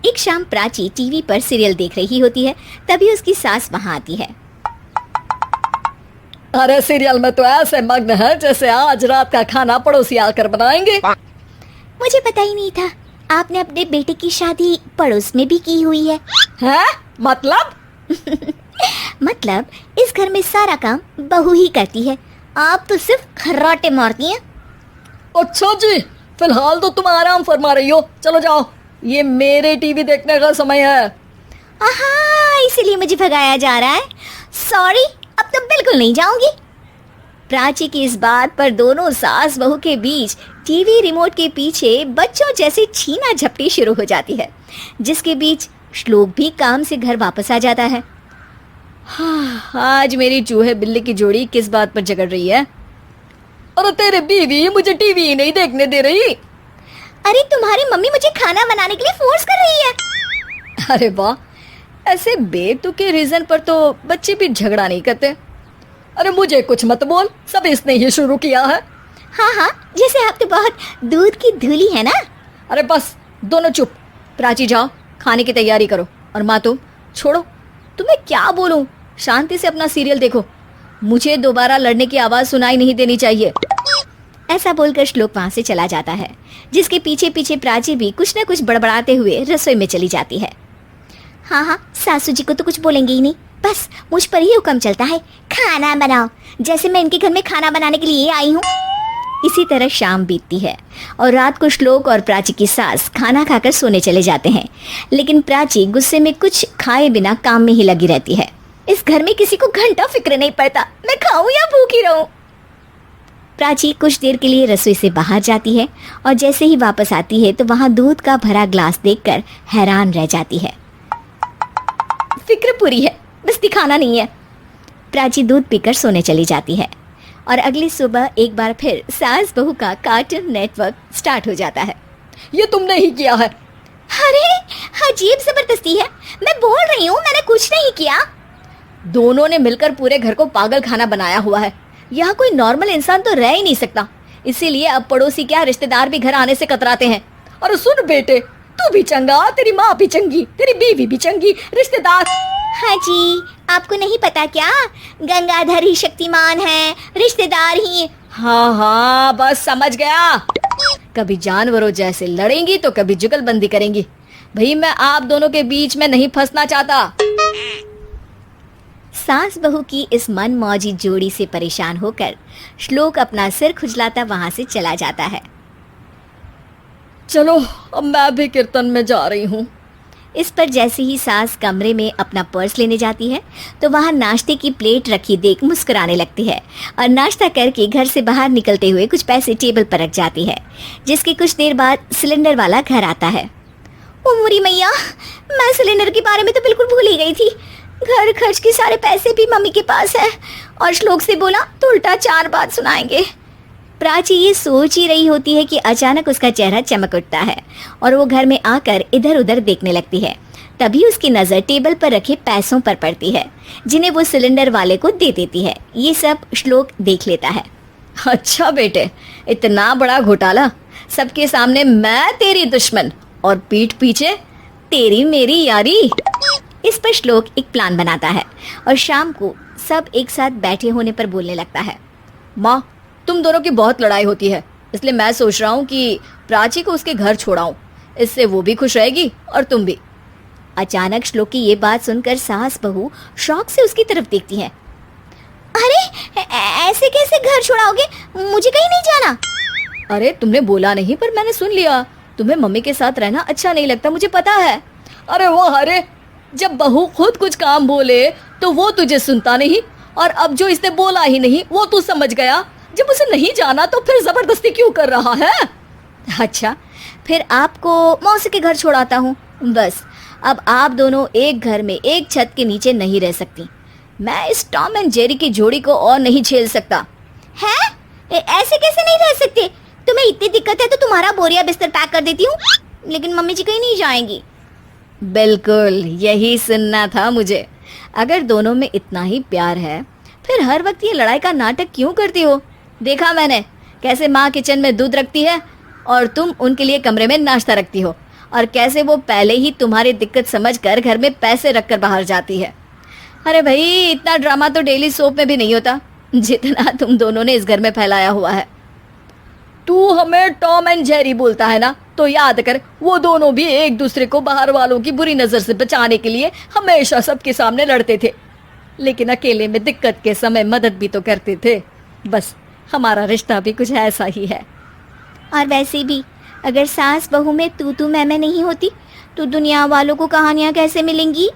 एक शाम प्राची टीवी पर सीरियल देख रही होती है। तभी उसकी सास वहाँ आती है। अरे सीरियल में तो ऐसे मग्न है जैसे आज रात का खाना पड़ोसी आकर बनाएंगे। मुझे पता ही नहीं था आपने अपने बेटे की शादी पड़ोस में भी की हुई है। हैं? मतलब? मतलब इस घर में सारा काम बहू ही करती है, आप तो सिर्फ खर्राटे मारती हैं। अच्छा जी, फिलहाल तो तुम आराम फरमा रही हो, चलो जाओ, ये मेरे टीवी देखने का समय है। आहा, इसीलिए मुझे भगाया जा रहा है। सॉरी, अब तो बिल्कुल नहीं जाऊंगी। प्राची की इस बात पर दोनों सास बहू के बीच टीवी रिमोट के पीछे बच्चों जैसी छीना झपटी शुरू हो जाती है, जिसके बीच श्लोक भी काम से घर वापस आ जाता है। हाँ, आज मेरी चूहे बिल्ली की जोड़ी किस बात पर झगड़ रही है? अरे तेरे बीवी मुझे टीवी ही नहीं देखने दे रही। अरे तुम्हारी मम्मी मुझे खाना बनाने के लिए फोर्स कर रही है। अरे वाह, ऐसे बेतुके रीजन पर तो बच्चे भी झगड़ा नहीं करते। अरे मुझे कुछ मत बोल, सब इसने ही शुरू किया है। हाँ हाँ, जैसे आप तो बहुत दूध की धूली है ना। अरे बस दोनों चुप। प्राची जाओ खाने की तैयारी करो, और माँ तुम छोड़ो, तुम्हें क्या बोलूं, शांति से अपना सीरियल देखो, मुझे दोबारा लड़ने की आवाज सुनाई नहीं देनी चाहिए। ऐसा बोलकर श्लोक वहां से चला जाता है, जिसके पीछे पीछे प्राची भी कुछ न कुछ बड़बड़ाते हुए रसोई में चली जाती है। हाँ हाँ, सासू जी को तो कुछ बोलेंगे ही नहीं, बस मुझ पर ही हुक्म चलता है, खाना बनाओ, जैसे मैं इनके घर में खाना बनाने के लिए आई हूँ। इसी तरह शाम बीतती है और रात को श्लोक और प्राची की सास खाना खाकर सोने चले जाते हैं, लेकिन प्राची गुस्से में कुछ खाए बिना काम में ही लगी रहती है। इस घर में किसी को घंटा फिक्र नहीं पड़ता, मैं खाऊं या भूखी रहूं। प्राची कुछ देर के लिए रसोई से बाहर जाती है और जैसे ही वापस आती है तो वहां दूध का भरा ग्लास देखकर हैरान रह जाती है। फिक्र पूरी है, बस दिखाना नहीं है। प्राची दूध पीकर सोने चली जाती है और अगली सुबह एक बार फिर सास बहू का कार्टून नेटवर्क स्टार्ट हो जाता है। ये तुमने ही किया है। अरे अजीब जबरदस्ती है, मैं बोल रही हूँ मैंने कुछ नहीं किया। दोनों ने मिलकर पूरे घर को पागल खाना बनाया हुआ है। यहाँ कोई नॉर्मल इंसान तो रह ही नहीं सकता, इसीलिए अब पड़ोसी क्या रिश्तेदार भी घर आने से कतराते हैं। और सुन बेटे, तू भी चंगा, तेरी माँ भी चंगी, तेरी बीवी भी चंगी, रिश्तेदार। हाँ जी, आपको नहीं पता क्या, गंगाधर ही शक्तिमान है, रिश्तेदार ही। हाँ हाँ, बस समझ गया। कभी जानवरों जैसे लड़ेंगी तो कभी जुगलबंदी करेंगी। भाई मैं आप दोनों के बीच में नहीं फंसना चाहता। सास बहू की इस मनमौजी जोड़ी से परेशान होकर श्लोक अपना सिर खुजलाता वहां से चला जाता है। चलो अब मैं भी कीर्तन में जा रही हूँ। इस पर जैसे ही सास कमरे में अपना पर्स लेने जाती है तो वहां नाश्ते की प्लेट रखी देख मुस्कुराने लगती है और नाश्ता करके घर से बाहर निकलते हुए कुछ पैसे टेबल पर रख जाती है, जिसके कुछ देर बाद सिलेंडर वाला घर आता है। ओ मोरी मैया, मैं सिलेंडर के बारे में तो बिल्कुल भूल ही गई थी। घर खर्च के सारे पैसे भी मम्मी के पास है और श्लोक से बोला तो उल्टा 4 बात सुनाएंगे। प्राची ये सोच ही रही होती है कि अचानक उसका चेहरा चमक उठता है और वो घर में आकर इधर उधर देखने लगती है। तभी उसकी नज़र टेबल पर रखे पैसों पर पड़ती है, जिन्हें वो सिलेंडर वाले को दे देती है। ये सब श्लोक देख लेता है। अच्छा बेटे, इतना बड़ा घोटाला, सबके सामने मैं तेरी दुश्मन और पीठ पीछे तेरी मेरी यारी। इस पर श्लोक एक प्लान बनाता है और शाम को सब एक साथ बैठे होने पर बोलने लगता है। माँ, तुम दोनों की बहुत लड़ाई होती है, इसलिए मैं सोच रहा हूँ कि प्राची को उसके घर छोड़ाऊं, इससे वो भी खुश रहेगी और तुम भी। अचानक श्लोक की ये बात सुनकर सास बहू शौक से उसकी तरफ देखती है। अरे ऐसे कैसे घर छोड़ाओगे, मुझे कहीं नहीं जाना। अरे तुमने बोला नहीं पर मैंने सुन लिया, तुम्हें मम्मी के साथ रहना अच्छा नहीं लगता, मुझे पता है। अरे वो अरे, जब बहू खुद कुछ काम बोले तो वो तुझे सुनता नहीं, और अब जो इसने बोला ही नहीं वो तू समझ गया। जब उसे नहीं जाना तो फिर जबरदस्ती क्यों कर रहा है? अच्छा, फिर आपको मौसी के घर छोड़ाता हूँ। बस अब आप दोनों एक घर में एक छत के नीचे नहीं रह सकती। मैं इस टॉम एंड जेरी की जोड़ी को और नहीं झेल सकता। है? ऐसे कैसे नहीं रह सकते? तुम्हें इतनी दिक्कत है तो तुम्हारा बोरिया बिस्तर पैक कर देती हूँ, लेकिन मम्मी जी कहीं नहीं जाएंगी। बिल्कुल यही सुनना था मुझे। अगर दोनों में इतना ही प्यार है फिर हर वक्त ये लड़ाई का नाटक क्यों करती हो? देखा मैंने कैसे माँ किचन में दूध रखती है और तुम उनके लिए कमरे में नाश्ता रखती हो, और कैसे वो पहले ही तुम्हारी दिक्कत समझकर घर में पैसे रखकर बाहर जाती है। अरे भाई, इतना ड्रामा तो डेली सोप में भी नहीं होता जितना तुम दोनों ने इस घर में फैलाया हुआ है। तू हमें टॉम एंड जेरी बोलता है ना, तो याद कर वो दोनों भी एक दूसरे को बाहर वालों की बुरी नजर से बचाने के लिए हमेशा सबके सामने लड़ते थे, लेकिन अकेले में दिक्कत के समय मदद भी तो करते थे। बस हमारा रिश्ता भी कुछ ऐसा ही है। और वैसे भी अगर सास बहू में तू मैं नहीं होती तो दुनिया वालों को कहानियाँ कैसे मिलेंगी?